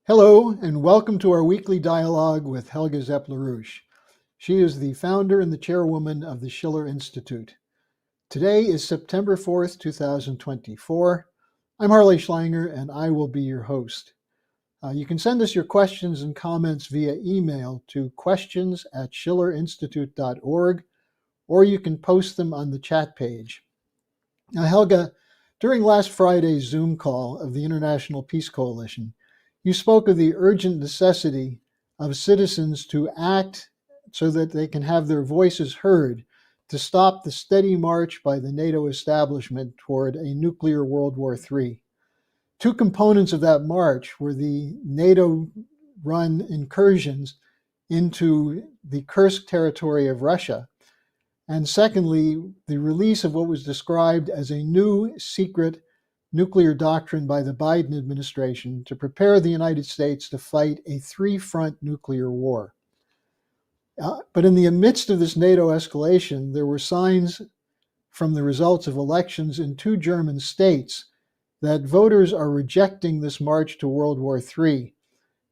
Hello, and welcome to our weekly dialogue with Helga Zepp-LaRouche. She is the founder and the chairwoman of the Schiller Institute. Today is September 4th, 2024. I'm Harley Schlanger, and I will be your host. You can send us your questions and comments via email to questions@schillerinstitute.org, or you can post them on the chat page. Now, Helga, during last Friday's Zoom call of the International Peace Coalition, you spoke of the urgent necessity of citizens to act so that they can have their voices heard to stop the steady march by the NATO establishment toward a nuclear World War III. Two components of that march were the NATO-run incursions into the Kursk territory of Russia, and secondly, the release of what was described as a new secret nuclear doctrine by the Biden administration to prepare the United States to fight a three-front nuclear war. But in the midst of this NATO escalation, there were signs from the results of elections in two German states that voters are rejecting this march to World War III,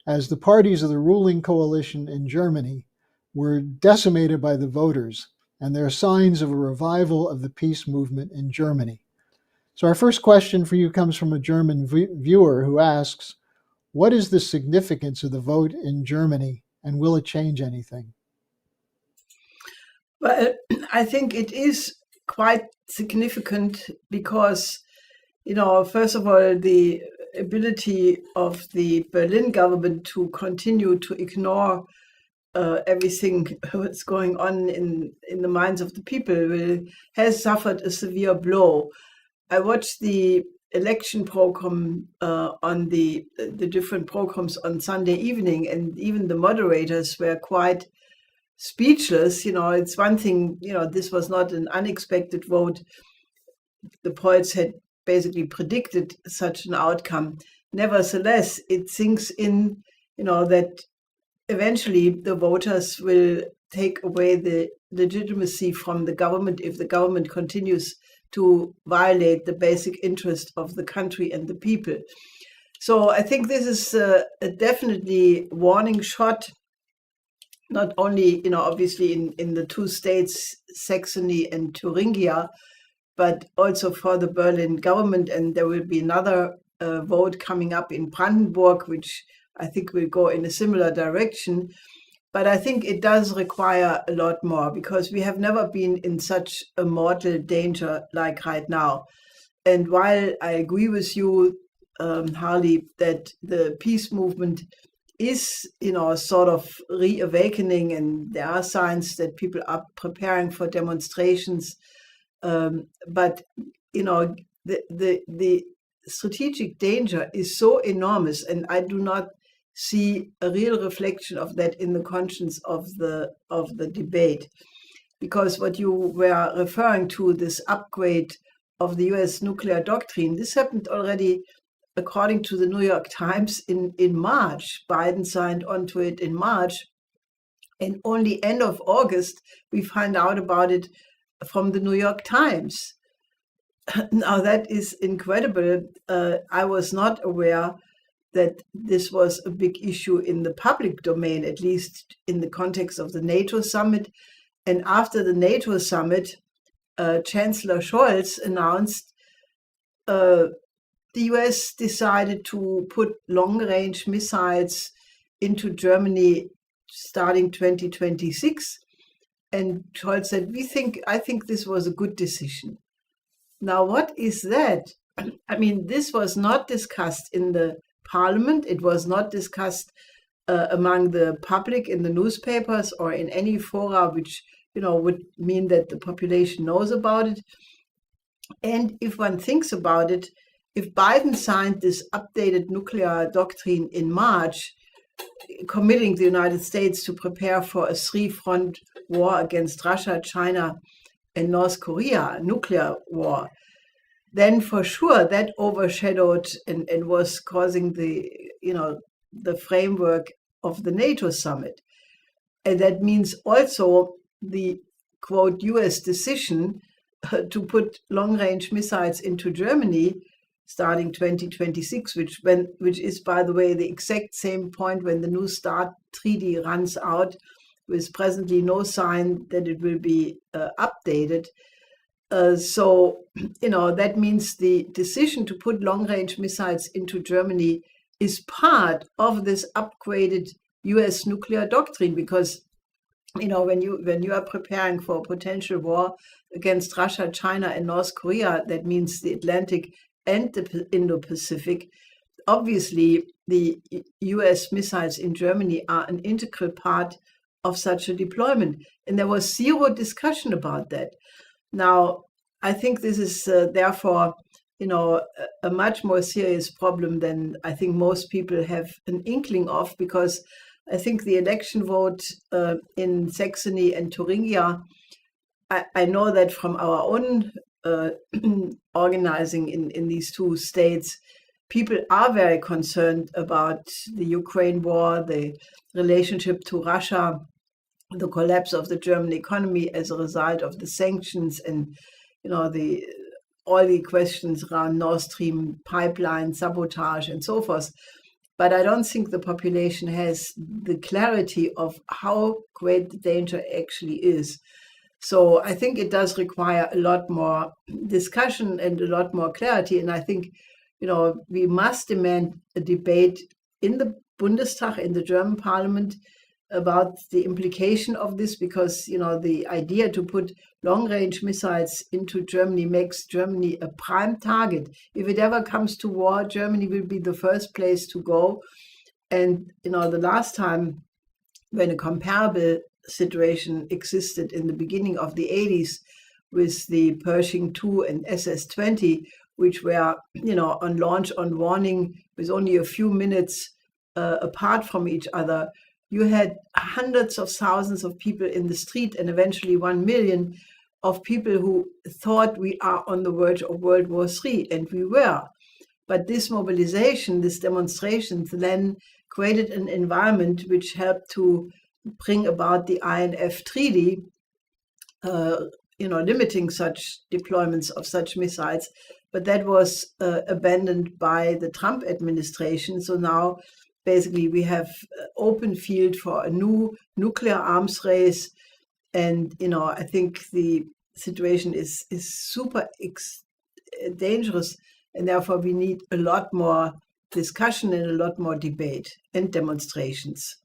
as the parties of the ruling coalition in Germany were decimated by the voters, and there are signs of a revival of the peace movement in Germany. So our first question for you comes from a German viewer who asks, what is the significance of the vote in Germany, and will it change anything? Well, I think it is quite significant because, first of all, the ability of the Berlin government to continue to ignore everything that's going on in the minds of the people has suffered a severe blow. I watched the election program on the different programs on Sunday evening, and even the moderators were quite speechless. It's one thing, this was not an unexpected vote. The polls had basically predicted such an outcome. Nevertheless, it sinks in, that eventually the voters will take away the legitimacy from the government if the government continues to violate the basic interest of the country and the people. So I think this is a definitely warning shot, not only, obviously in the two states, Saxony and Thuringia, but also for the Berlin government. And there will be another vote coming up in Brandenburg, which I think will go in a similar direction. But I think it does require a lot more, because we have never been in such a mortal danger like right now. And while I agree with you, Harley, that the peace movement is, sort of reawakening, and there are signs that people are preparing for demonstrations. But, the strategic danger is so enormous, and I do not see a real reflection of that in the conscience of the debate, because what you were referring to, this upgrade of the US nuclear doctrine, this happened already, according to the New York Times, in March. Biden signed onto it in March, and only end of August we find out about it from the New York Times. Now that is incredible. I was not aware that this was a big issue in the public domain, at least in the context of the NATO summit. And after the NATO summit, Chancellor Scholz announced the US decided to put long-range missiles into Germany starting 2026. And Scholz said, I think this was a good decision. Now, what is that? I mean, this was not discussed in the Parliament. It was not discussed among the public in the newspapers or in any fora which would mean that the population knows about it. And if one thinks about it, if Biden signed this updated nuclear doctrine in March, committing the United States to prepare for a three-front war against Russia, China, and North Korea, nuclear war, then for sure that overshadowed and was causing the framework of the NATO summit. And that means also the, quote, US decision to put long-range missiles into Germany starting 2026, which is, by the way, the exact same point when the New START treaty runs out, with presently no sign that it will be updated. So, that means the decision to put long-range missiles into Germany is part of this upgraded US nuclear doctrine, because when you are preparing for a potential war against Russia, China, and North Korea, that means the Atlantic and the Indo-Pacific. Obviously, the US missiles in Germany are an integral part of such a deployment, and there was zero discussion about that. Now, I think this is therefore, a much more serious problem than I think most people have an inkling of, because I think the election vote in Saxony and Thuringia, I know that from our own organizing in these two states, people are very concerned about the Ukraine war, the relationship to Russia, the collapse of the German economy as a result of the sanctions, and all the questions around Nord Stream pipeline sabotage and so forth. But I don't think the population has the clarity of how great the danger actually is. So I think it does require a lot more discussion and a lot more clarity. And I think, we must demand a debate in the Bundestag, in the German parliament, about the implication of this, because, the idea to put long-range missiles into Germany makes Germany a prime target. If it ever comes to war, Germany will be the first place to go. And, the last time when a comparable situation existed in the beginning of the 80s with the Pershing II and SS-20, which were, on launch on warning with only a few minutes apart from each other, you had hundreds of thousands of people in the street, and eventually 1 million of people who thought we are on the verge of World War III, and we were. But this mobilization, this demonstrations then created an environment which helped to bring about the INF Treaty, limiting such deployments of such missiles. But that was abandoned by the Trump administration. So now, basically, we have open field for a new nuclear arms race. And, I think the situation is super dangerous. And therefore, we need a lot more discussion and a lot more debate and demonstrations.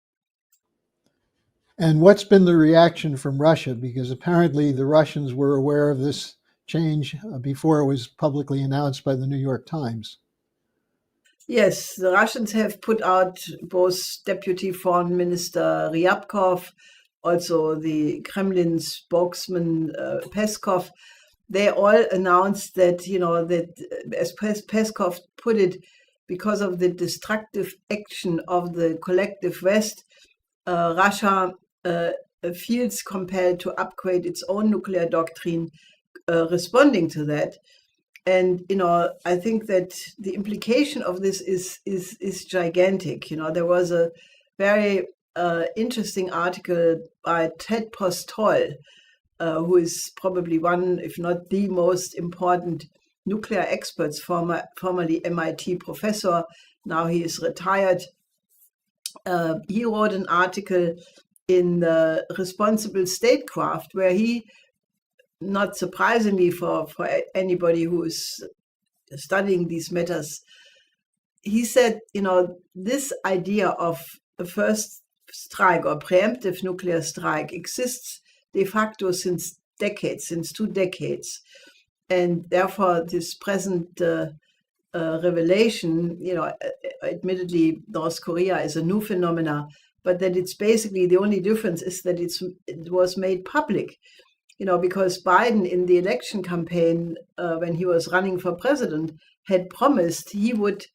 And what's been the reaction from Russia? Because apparently the Russians were aware of this change before it was publicly announced by the New York Times. Yes, the Russians have put out both Deputy Foreign Minister Ryabkov, also the Kremlin spokesman Peskov. They all announced that, that, as Peskov put it, because of the destructive action of the collective West, Russia feels compelled to upgrade its own nuclear doctrine, responding to that. And, I think that the implication of this is gigantic. There was a very interesting article by Ted Postol, who is probably one, if not the most important nuclear expert, formerly MIT professor. Now he is retired. He wrote an article in Responsible Statecraft, where he, not surprisingly for anybody who is studying these matters, he said, this idea of a first strike or preemptive nuclear strike exists de facto since 2 decades. And therefore, this present revelation, admittedly, North Korea is a new phenomena, but that it's basically, the only difference is that it was made public. Because Biden in the election campaign, when he was running for president, had promised he would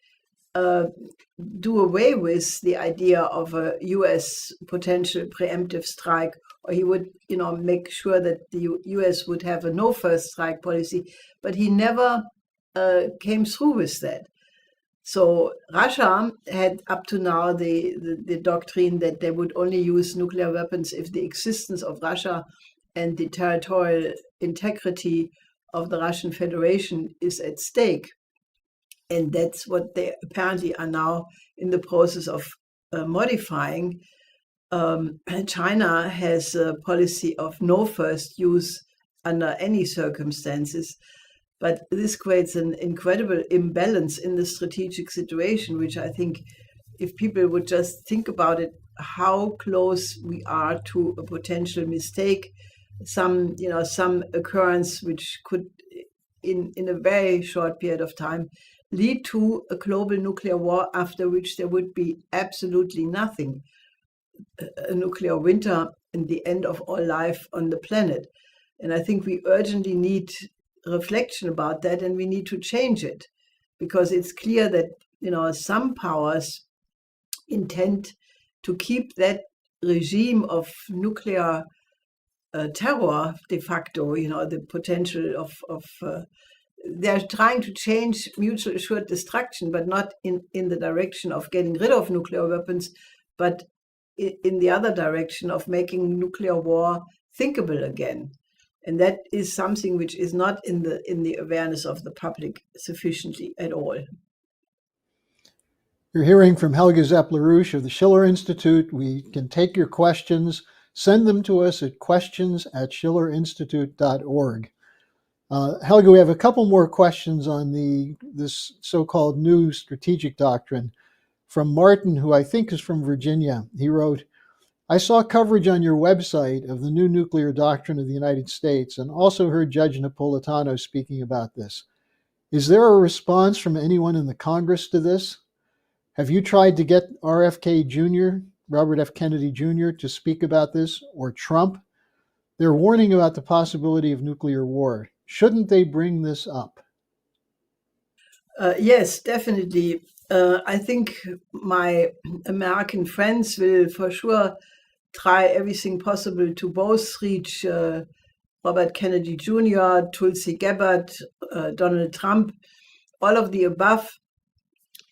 do away with the idea of a U.S. potential preemptive strike, or he would, make sure that the U.S. would have a no first strike policy, but he never came through with that. So Russia had up to now the doctrine that they would only use nuclear weapons if the existence of Russia and the territorial integrity of the Russian Federation is at stake. And that's what they apparently are now in the process of modifying. China has a policy of no first use under any circumstances, but this creates an incredible imbalance in the strategic situation, which I think if people would just think about it, how close we are to a potential mistake, some occurrence which could in a very short period of time lead to a global nuclear war, after which there would be absolutely nothing, a nuclear winter and the end of all life on the planet. And I think we urgently need reflection about that, and we need to change it, because it's clear that some powers intend to keep that regime of nuclear terror de facto, the potential of they're trying to change mutual assured destruction, but not in the direction of getting rid of nuclear weapons, but in the other direction of making nuclear war thinkable again. And that is something which is not in the awareness of the public sufficiently at all. You're hearing from Helga Zepp-LaRouche of the Schiller Institute. We can take your questions. Send them to us at questions@schillerinstitute.org. Helga, we have a couple more questions on this so-called new strategic doctrine from Martin, who I think is from Virginia. He wrote, I saw coverage on your website of the new nuclear doctrine of the United States and also heard Judge Napolitano speaking about this. Is there a response from anyone in the Congress to this? Have you tried to get RFK Jr., Robert F. Kennedy Jr., to speak about this, or Trump? They're warning about the possibility of nuclear war. Shouldn't they bring this up? Yes, definitely. I think my American friends will for sure try everything possible to both reach Robert Kennedy Jr., Tulsi Gabbard, Donald Trump, all of the above.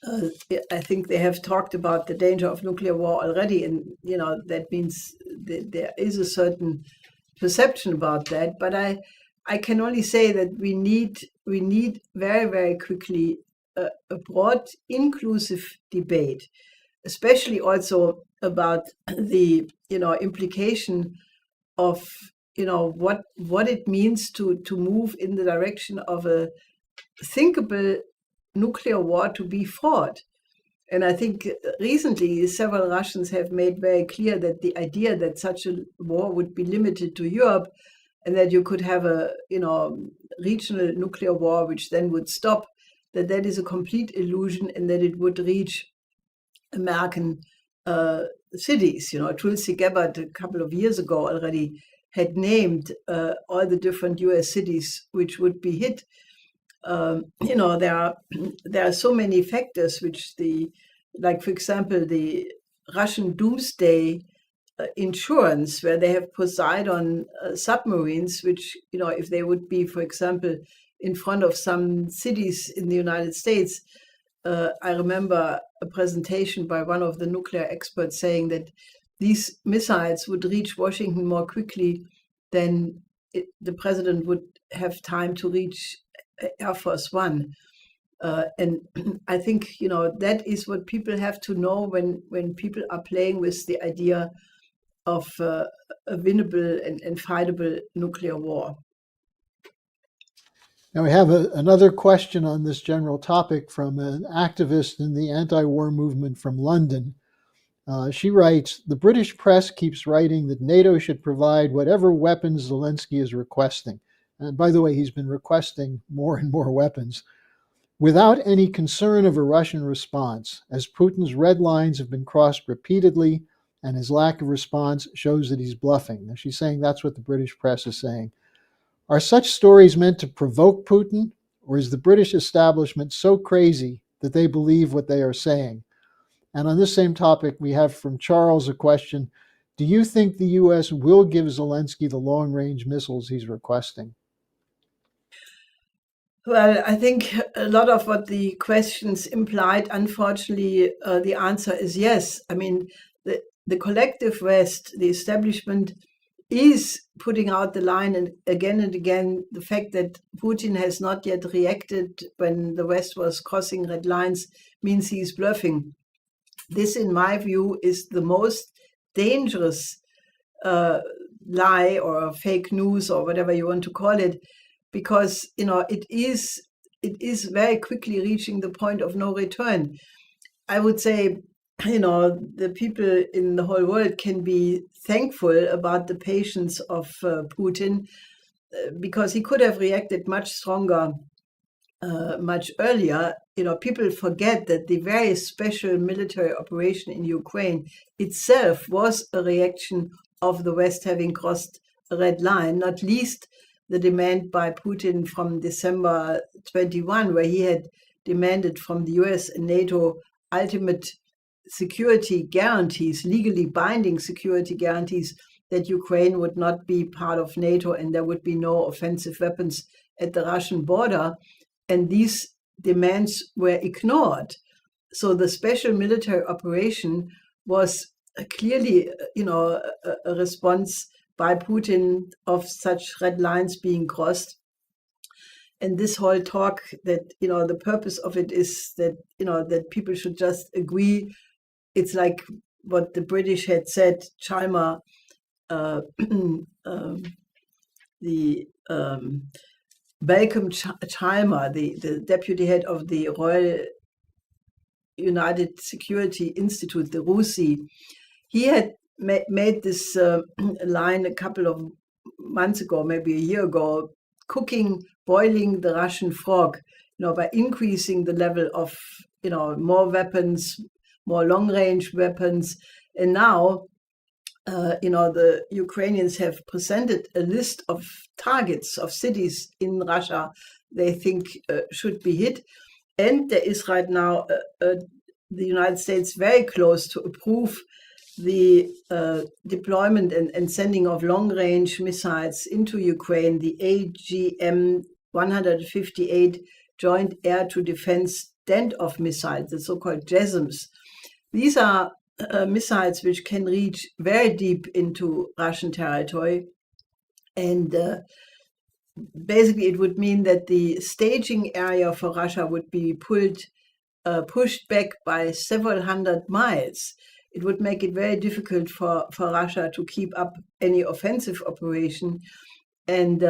I think they have talked about the danger of nuclear war already, and that means there is a certain perception about that. But I can only say that we need very, very quickly a broad, inclusive debate, especially also about the implication of what it means to move in the direction of a thinkable nuclear war to be fought. And I think recently several Russians have made very clear that the idea that such a war would be limited to Europe and that you could have a regional nuclear war which then would stop, that is a complete illusion, and that it would reach American cities. Tulsi Gabbard a couple of years ago already had named all the different US cities which would be hit. There are so many factors which for example, the Russian doomsday insurance, where they have Poseidon submarines, which, if they would be, for example, in front of some cities in the United States, I remember a presentation by one of the nuclear experts saying that these missiles would reach Washington more quickly than the president would have time to reach Air Force One. And I think, that is what people have to know when people are playing with the idea of a winnable and fightable nuclear war. Now we have another question on this general topic from an activist in the anti-war movement from London. She writes, the British press keeps writing that NATO should provide whatever weapons Zelensky is requesting. And by the way, he's been requesting more and more weapons without any concern of a Russian response, as Putin's red lines have been crossed repeatedly and his lack of response shows that he's bluffing. Now, she's saying that's what the British press is saying. Are such stories meant to provoke Putin, or is the British establishment so crazy that they believe what they are saying? And on this same topic, we have from Charles a question. Do you think the U.S. will give Zelensky the long-range missiles he's requesting? Well, I think a lot of what the questions implied, unfortunately, the answer is yes. I mean, the collective West, the establishment, is putting out the line and again, the fact that Putin has not yet reacted when the West was crossing red lines means he's bluffing. This, in my view, is the most dangerous lie or fake news or whatever you want to call it, because it is very quickly reaching the point of no return. I would say, the people in the whole world can be thankful about the patience of Putin, because he could have reacted much stronger, much earlier. People forget that the very special military operation in Ukraine itself was a reaction of the West having crossed a red line, not least the demand by Putin from December 21, where he had demanded from the US and NATO ultimate security guarantees, legally binding security guarantees, that Ukraine would not be part of NATO and there would be no offensive weapons at the Russian border. And these demands were ignored. So the special military operation was clearly, a response by Putin of such red lines being crossed. And this whole talk that, the purpose of it is that, that people should just agree. It's like what the British had said, Chalmer, Malcolm Chalmer, the deputy head of the Royal United Security Institute, the RUSI, he had made this line a couple of months ago, maybe a year ago, boiling the Russian frog, by increasing the level of, more weapons, more long-range weapons. And now, the Ukrainians have presented a list of targets of cities in Russia they think should be hit. And there is right now the United States very close to approve the deployment and sending of long-range missiles into Ukraine, the AGM-158 Joint Air-to-Defense Standoff missiles, the so-called JASMs. These are missiles which can reach very deep into Russian territory. And basically it would mean that the staging area for Russia would be pushed back by several hundred miles. It would make it very difficult for Russia to keep up any offensive operation. And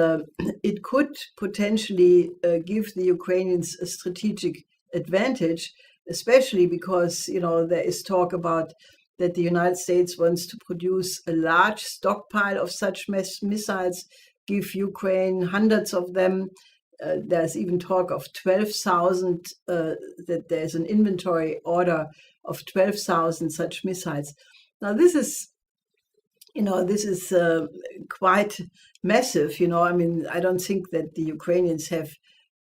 it could potentially give the Ukrainians a strategic advantage, especially because, there is talk about that the United States wants to produce a large stockpile of such missiles, give Ukraine hundreds of them. There's even talk of 12,000, that there's an inventory order of 12,000 such missiles. Now, this is quite massive. I don't think that the Ukrainians have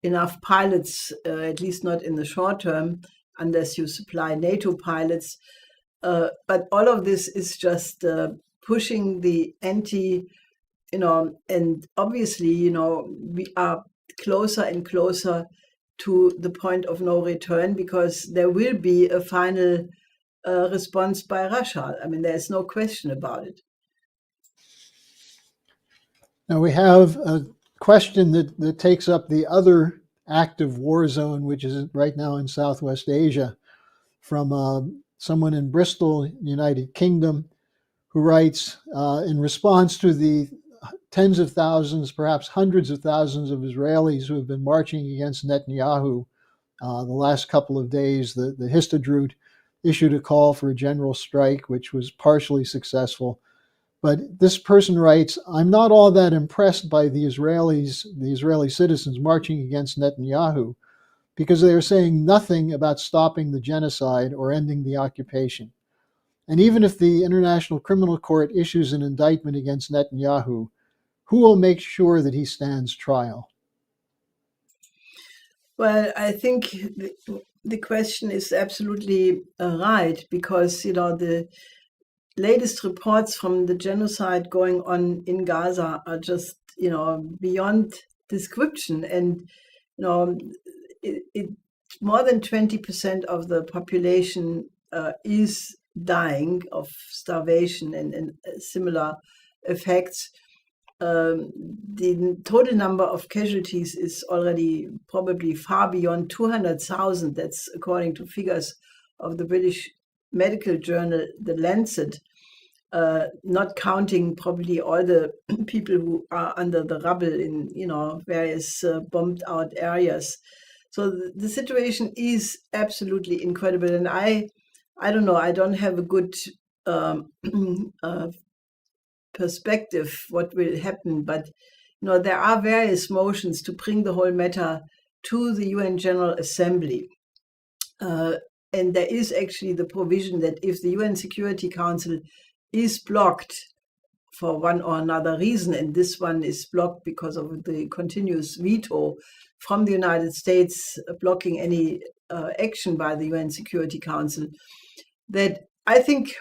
enough pilots, at least not in the short term, unless you supply NATO pilots. But all of this is just pushing the and obviously, we are closer and closer to the point of no return, because there will be a final response by Russia. There's no question about it. Now we have a question that takes up the other active war zone, which is right now in Southwest Asia, from someone in Bristol, United Kingdom, who writes, in response to the tens of thousands, perhaps hundreds of thousands of Israelis who have been marching against Netanyahu the last couple of days, the Histadrut issued a call for a general strike, which was partially successful. But this person writes, I'm not all that impressed by the Israeli citizens marching against Netanyahu, because they are saying nothing about stopping the genocide or ending the occupation. And even if the International Criminal Court issues an indictment against Netanyahu, who will make sure that he stands trial? Well, I think the question is absolutely right, because, the latest reports from the genocide going on in Gaza are just, beyond description. And, more than 20% of the population is dying of starvation and similar effects. The total number of casualties is already probably far beyond 200,000. That's according to figures of the British medical journal, The Lancet, not counting probably all the people who are under the rubble in, various bombed out areas. So the situation is absolutely incredible. And I don't know, I don't have a good perspective what will happen, but there are various motions to bring the whole matter to the UN General Assembly. And there is actually the provision that if the UN Security Council is blocked for one or another reason, and this one is blocked because of the continuous veto from the United States blocking any action by the UN Security Council, that I think,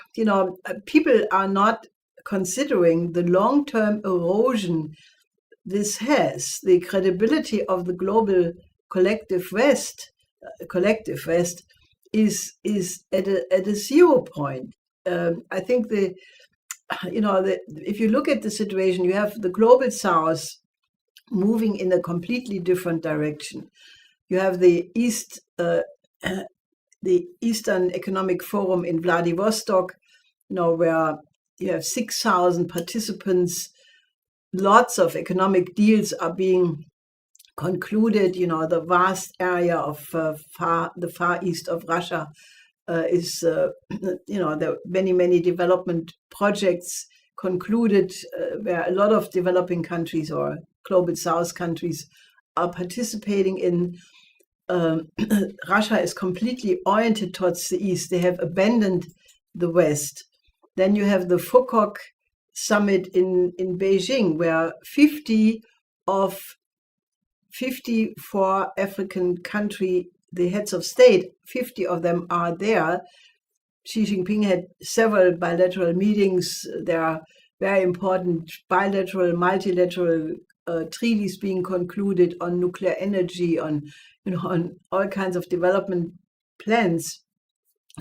people are not considering the long-term erosion this has. The credibility of the global collective West is at a 0 point. I think if you look at the situation, you have the global South moving in a completely different direction. You have the Eastern Economic Forum in Vladivostok, where you have 6,000 participants. Lots of economic deals are being concluded. The vast area of the far east of Russia is, there are many development projects concluded where a lot of developing countries or global South countries are participating in. Russia is completely oriented towards the east. They have abandoned the West. Then you have the FOCOC summit in Beijing, where 54 African country, the heads of state, 50 of them are there. Xi Jinping had several bilateral meetings. There are very important bilateral, multilateral treaties being concluded on nuclear energy, on all kinds of development plans.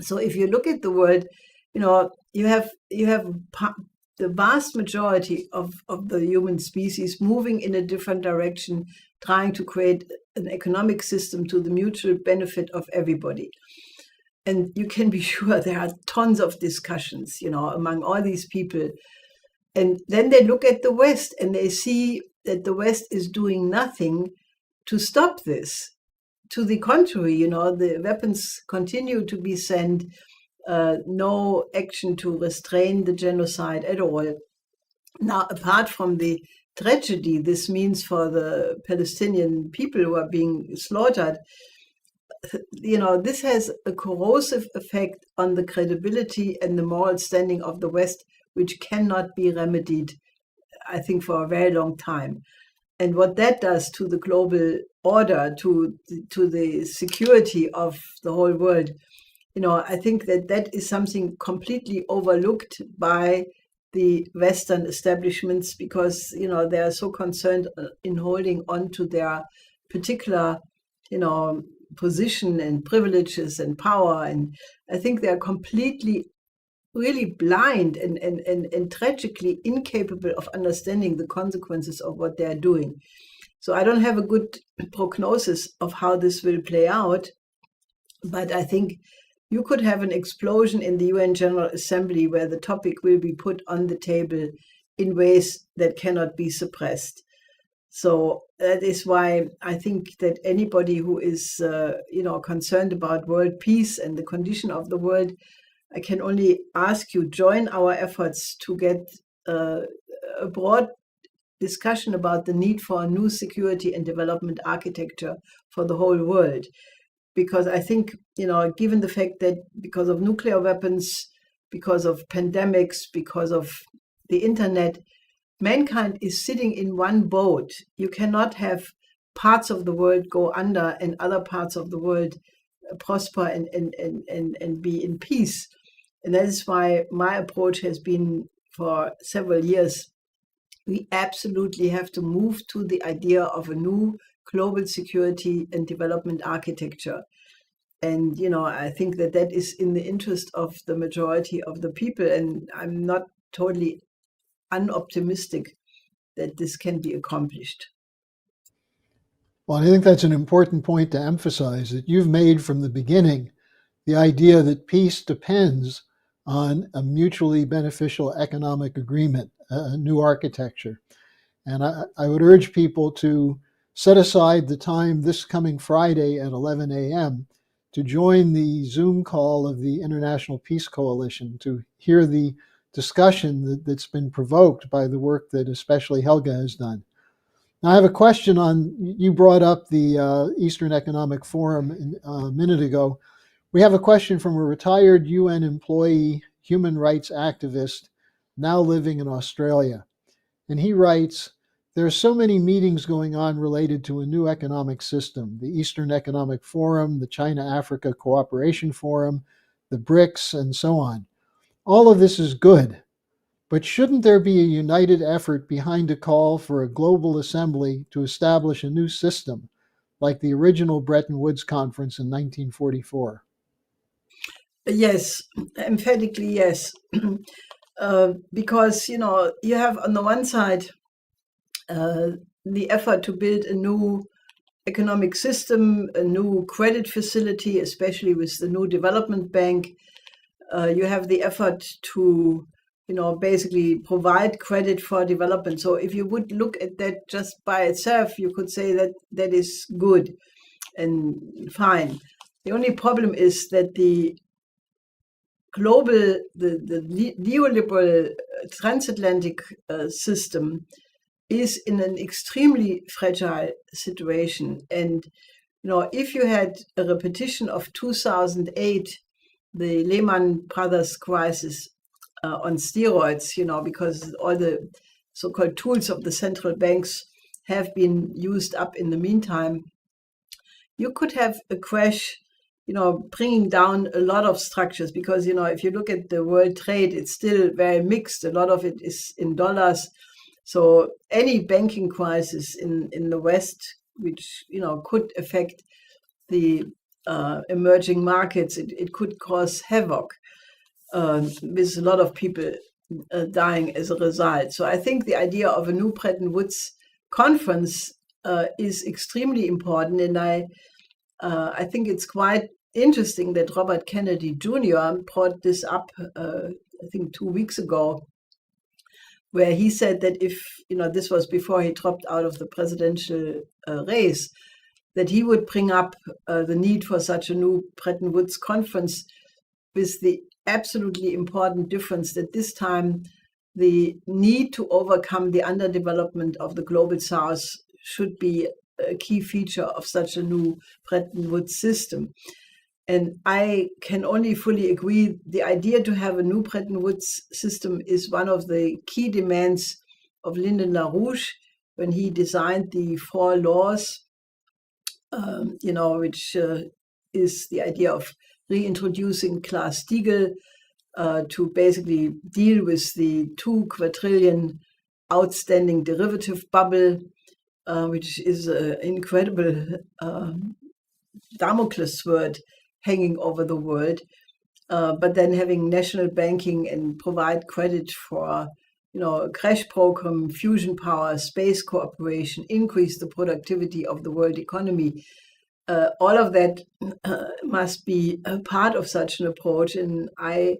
So if you look at the world, you have the vast majority of the human species moving in a different direction, trying to create an economic system to the mutual benefit of everybody. And you can be sure there are tons of discussions, among all these people. And then they look at the West and they see that the West is doing nothing to stop this. To the contrary, the weapons continue to be sent, no action to restrain the genocide at all. Now, apart from the tragedy this means for the Palestinian people who are being slaughtered, this has a corrosive effect on the credibility and the moral standing of the West, which cannot be remedied, I think, for a very long time. And what that does to the global order, to the security of the whole world, I think that is something completely overlooked by the Western establishments because, they are so concerned in holding on to their particular, position and privileges and power. And I think they are completely really blind and tragically incapable of understanding the consequences of what they are doing. So I don't have a good prognosis of how this will play out, but I think you could have an explosion in the UN General Assembly where the topic will be put on the table in ways that cannot be suppressed. So that is why I think that anybody who is, concerned about world peace and the condition of the world, I can only ask you, join our efforts to get a broad discussion about the need for a new security and development architecture for the whole world. Because I think, given the fact that because of nuclear weapons, because of pandemics, because of the internet, mankind is sitting in one boat. You cannot have parts of the world go under and other parts of the world prosper and be in peace. And that is why my approach has been for several years, we absolutely have to move to the idea of a new global security and development architecture. And, I think that is in the interest of the majority of the people. And I'm not totally unoptimistic that this can be accomplished. Well, I think that's an important point to emphasize, that you've made from the beginning the idea that peace depends on a mutually beneficial economic agreement, a new architecture. And I would urge people to set aside the time this coming Friday at 11 a.m. to join the Zoom call of the International Peace Coalition to hear the discussion that's been provoked by the work that especially Helga has done. Now, I have a question on, you brought up the Eastern Economic Forum a minute ago. We have a question from a retired UN employee, human rights activist, now living in Australia. And he writes, there are so many meetings going on related to a new economic system, the Eastern Economic Forum, the China-Africa Cooperation Forum, the BRICS, and so on. All of this is good, but shouldn't there be a united effort behind a call for a global assembly to establish a new system, like the original Bretton Woods Conference in 1944? Yes, emphatically yes. Because, you have on the one side the effort to build a new economic system, a new credit facility, especially with the new development bank. You have the effort to, basically provide credit for development. So if you would look at that just by itself, you could say that that is good and fine. The only problem is that the global, the neoliberal transatlantic system is in an extremely fragile situation. And, if you had a repetition of 2008, the Lehman Brothers crisis on steroids, because all the so-called tools of the central banks have been used up in the meantime, you could have a crash, bringing down a lot of structures, because, if you look at the world trade, it's still very mixed. A lot of it is in dollars. So any banking crisis in the West, which, could affect the emerging markets, it could cause havoc with a lot of people dying as a result. So I think the idea of a new Bretton Woods conference is extremely important. And I think it's quite interesting that Robert Kennedy Jr. brought this up, I think 2 weeks ago, where he said that if, this was before he dropped out of the presidential race, that he would bring up the need for such a new Bretton Woods conference, with the absolutely important difference that this time the need to overcome the underdevelopment of the global South should be a key feature of such a new Bretton Woods system. And I can only fully agree. The idea to have a new Bretton Woods system is one of the key demands of Lyndon LaRouche when he designed the 4 laws, which is the idea of reintroducing Glass-Steagall to basically deal with the 2 quadrillion outstanding derivative bubble, which is an incredible Damocles sword hanging over the world, but then having national banking and provide credit for, a crash program, fusion power, space cooperation, increase the productivity of the world economy. All of that must be a part of such an approach. And I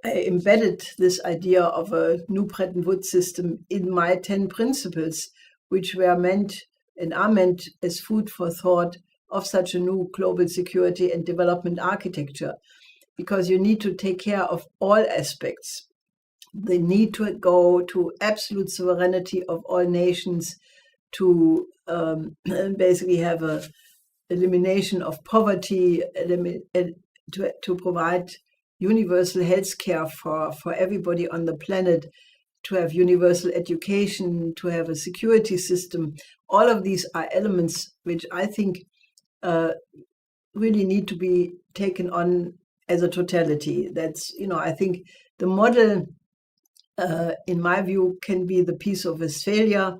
embedded this idea of a new Bretton Woods system in my 10 principles, which were meant and are meant as food for thought of such a new global security and development architecture, because you need to take care of all aspects. The need to go to absolute sovereignty of all nations, to basically have a elimination of poverty, to provide universal health care for everybody on the planet, to have universal education, to have a security system. All of these are elements which I think really need to be taken on as a totality. That's, I think the model, in my view, can be the Peace of Westphalia,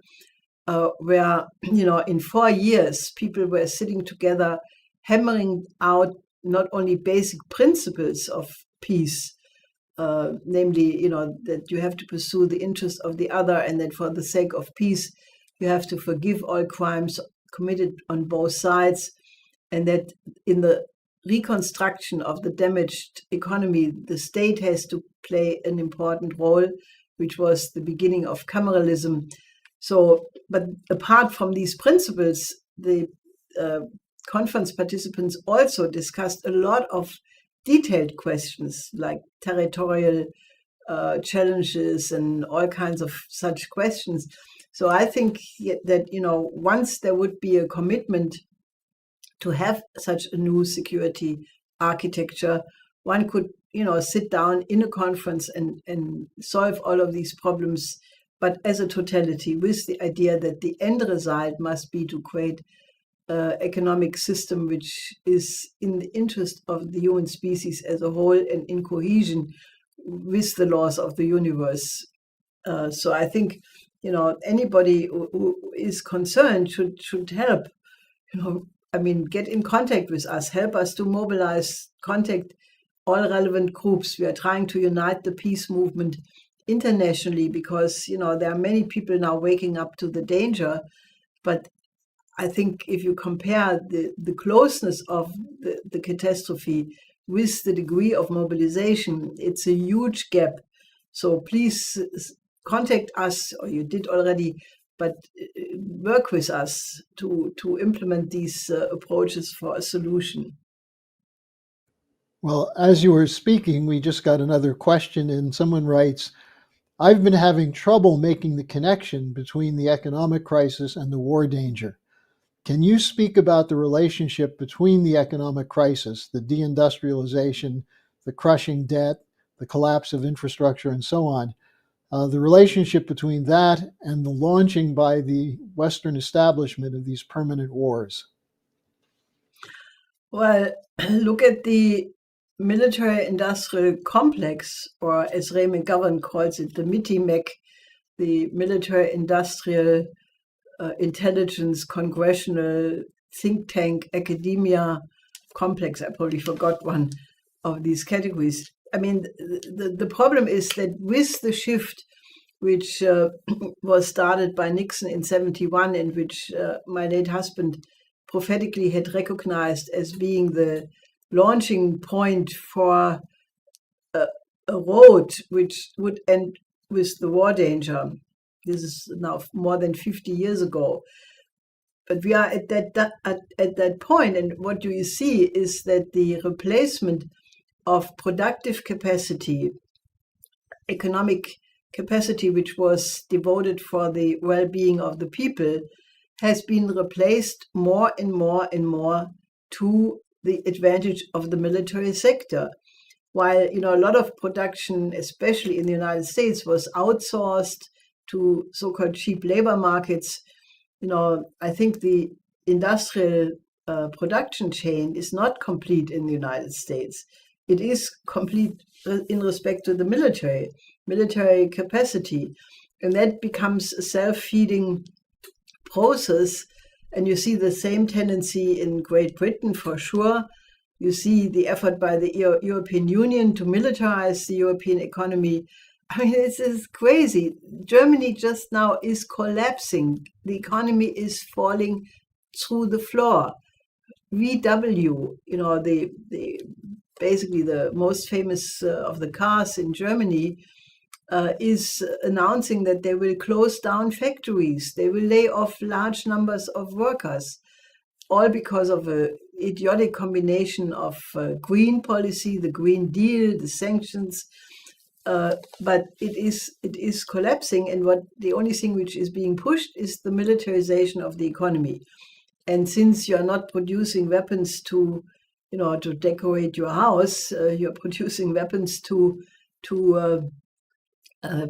where, in 4 years, people were sitting together, hammering out not only basic principles of peace, namely, that you have to pursue the interest of the other, and that for the sake of peace, you have to forgive all crimes committed on both sides, and that in the reconstruction of the damaged economy, the state has to play an important role, which was the beginning of cameralism. So, but apart from these principles, the conference participants also discussed a lot of detailed questions like territorial challenges and all kinds of such questions. So I think that, once there would be a commitment to have such a new security architecture, one could, sit down in a conference and solve all of these problems, but as a totality, with the idea that the end result must be to create an economic system which is in the interest of the human species as a whole and in cohesion with the laws of the universe. So I think, anybody who is concerned should help, get in contact with us, help us to mobilize, contact all relevant groups. We are trying to unite the peace movement internationally because, there are many people now waking up to the danger. But I think if you compare the closeness of the catastrophe with the degree of mobilization, it's a huge gap. So please contact us, or you did already, but work with us to implement these approaches for a solution. Well, as you were speaking, we just got another question, and someone writes, I've been having trouble making the connection between the economic crisis and the war danger. Can you speak about the relationship between the economic crisis, the deindustrialization, the crushing debt, the collapse of infrastructure, and so on, the relationship between that and the launching by the Western establishment of these permanent wars? Well, look at the military-industrial complex, or as Ray McGovern calls it, the MITI-MEC, the military-industrial intelligence, congressional, think tank, academia complex. I probably forgot one of these categories. I mean, the problem is that with the shift, which was started by Nixon in 1971, and which my late husband prophetically had recognized as being the launching point for a road which would end with the war danger. This is now more than 50 years ago. But we are at that point, and what you see is that the replacement of productive capacity, economic capacity, which was devoted for the well-being of the people, has been replaced more and more and more to the advantage of the military sector. While, a lot of production, especially in the United States, was outsourced to so-called cheap labor markets, I think the industrial production chain is not complete in the United States. It is complete in respect to the military capacity. And that becomes a self-feeding process. And you see the same tendency in Great Britain, for sure. You see the effort by the European Union to militarize the European economy. I mean, this is crazy. Germany just now is collapsing. The economy is falling through the floor. VW, basically the most famous of the cars in Germany, is announcing that they will close down factories. They will lay off large numbers of workers, all because of an idiotic combination of green policy, the Green Deal, the sanctions. But it is collapsing, and the only thing which is being pushed is the militarization of the economy. And since you are not producing weapons to decorate your house, you're producing weapons to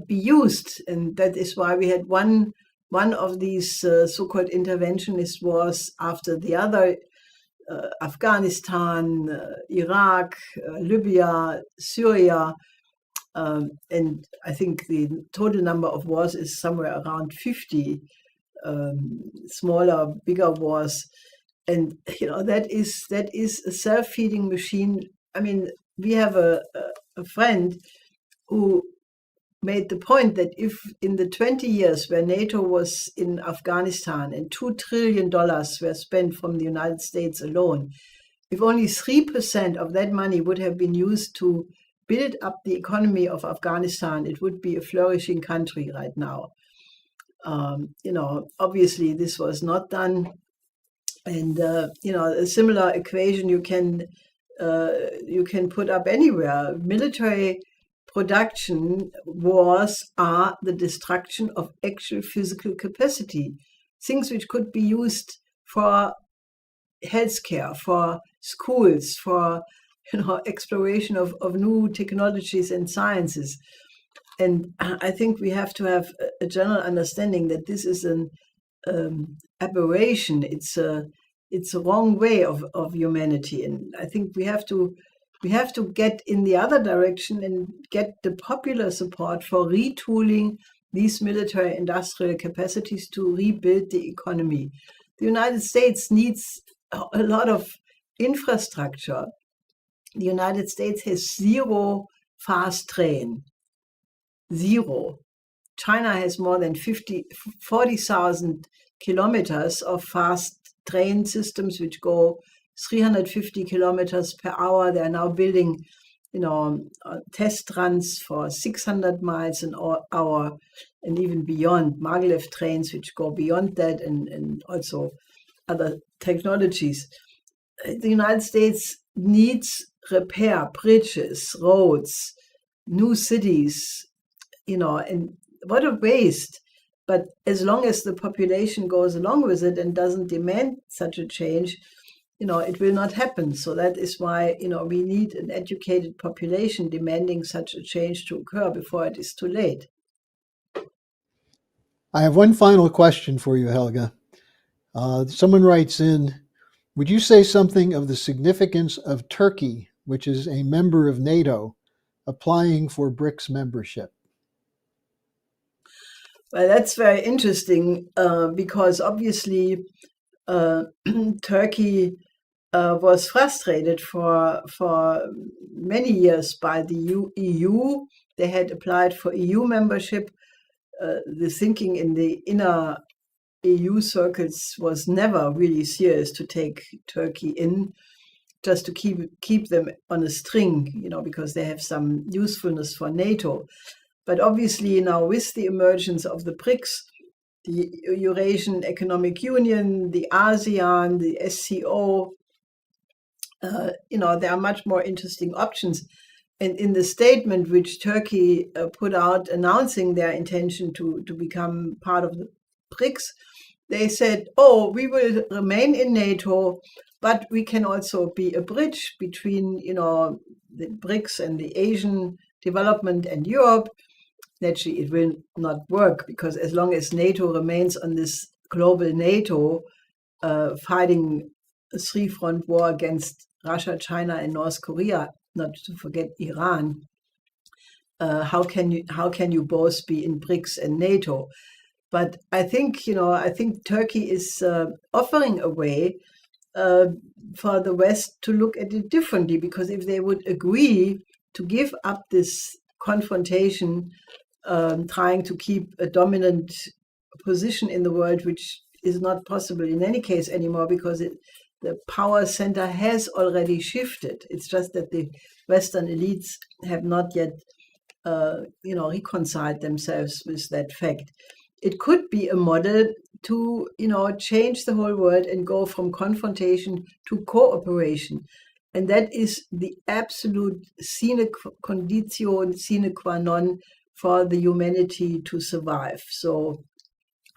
be used, and that is why we had one of these so-called interventionist wars after the other. Afghanistan, Iraq, Libya, Syria. And I think the total number of wars is somewhere around 50, smaller, bigger wars. And, that is a self-feeding machine. I mean, we have a friend who made the point that if in the 20 years where NATO was in Afghanistan and $2 trillion were spent from the United States alone, if only 3% of that money would have been used to build up the economy of Afghanistan, it would be a flourishing country right now. Obviously this was not done. And, a similar equation you can put up anywhere. Military production wars are the destruction of actual physical capacity, things which could be used for healthcare, for schools, for exploration of new technologies and sciences. And I think we have to have a general understanding that this is an aberration. It's a wrong way of humanity, and I think we have to get in the other direction and get the popular support for retooling these military industrial capacities to rebuild the economy. The United States needs a lot of infrastructure. The United States has zero fast train. Zero. China has more than 40,000 kilometers of fast train systems which go 350 kilometers per hour. They are now building, test runs for 600 miles an hour and even beyond, maglev trains which go beyond that, and also other technologies. The United States needs repair bridges, roads, new cities, and what a waste. But as long as the population goes along with it and doesn't demand such a change, it will not happen. So that is why, we need an educated population demanding such a change to occur before it is too late. I have one final question for you, Helga. Someone writes in, would you say something of the significance of Turkey, which is a member of NATO, applying for BRICS membership? Well, that's very interesting because obviously Turkey was frustrated for many years by the EU. They had applied for EU membership. The thinking in the inner EU circles was never really serious to take Turkey in, just to keep them on a string, because they have some usefulness for NATO. But obviously now with the emergence of the BRICS, the Eurasian Economic Union, the ASEAN, the SCO, there are much more interesting options. And in the statement which Turkey put out announcing their intention to become part of the BRICS, they said, we will remain in NATO, but we can also be a bridge between, the BRICS and the Asian development and Europe. Naturally, it will not work because as long as NATO remains on this global NATO, fighting a three-front war against Russia, China, and North Korea, not to forget Iran, how can you both be in BRICS and NATO? But I think Turkey is offering a way for the West to look at it differently, because if they would agree to give up this confrontation, trying to keep a dominant position in the world, which is not possible in any case anymore, because the power center has already shifted. It's just that the Western elites have not yet, reconciled themselves with that fact. It could be a model to, change the whole world and go from confrontation to cooperation. And that is the absolute sine qua non for the humanity to survive. So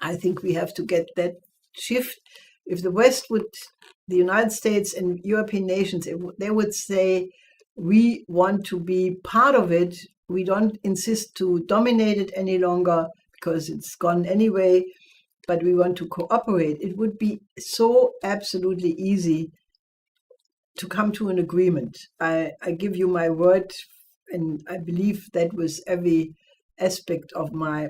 I think we have to get that shift. If the West the United States and European nations, they would say, we want to be part of it. We don't insist to dominate it any longer because it's gone anyway, but we want to cooperate. It would be so absolutely easy to come to an agreement. I give you my word, and I believe that with every aspect of my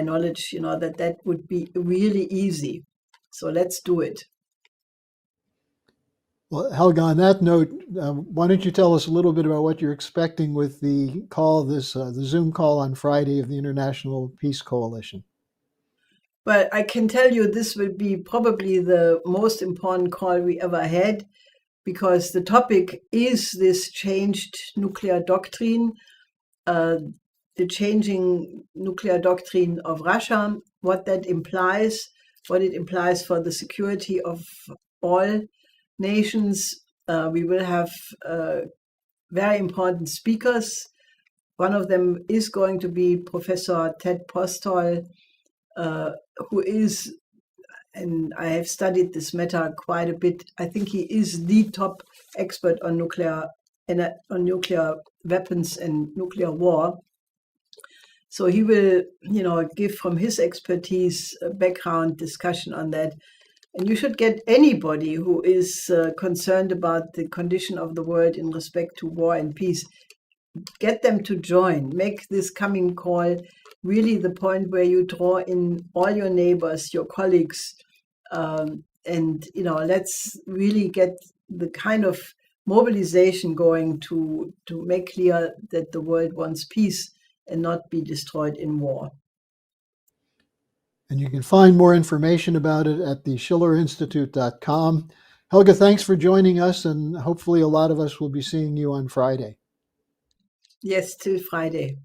knowledge, that would be really easy. So let's do it. Well, Helga, on that note, why don't you tell us a little bit about what you're expecting with the call, the Zoom call on Friday of the International Peace Coalition? But I can tell you this will be probably the most important call we ever had, because the topic is this changed nuclear doctrine, the changing nuclear doctrine of Russia, what that implies, what it implies for the security of all nations. We will have very important speakers. One of them is going to be Professor Ted Postol, who is, and I have studied this matter quite a bit. I think he is the top expert on nuclear weapons and nuclear war. So he will, give from his expertise a background discussion on that. And you should get anybody who is concerned about the condition of the world in respect to war and peace, get them to join. Make this coming call really the point where you draw in all your neighbors, your colleagues, and let's really get the kind of mobilization going to make clear that the world wants peace and not be destroyed in war. And you can find more information about it at the schillerinstitute.com. Helga, thanks for joining us, and hopefully a lot of us will be seeing you on Friday. Yes, till Friday.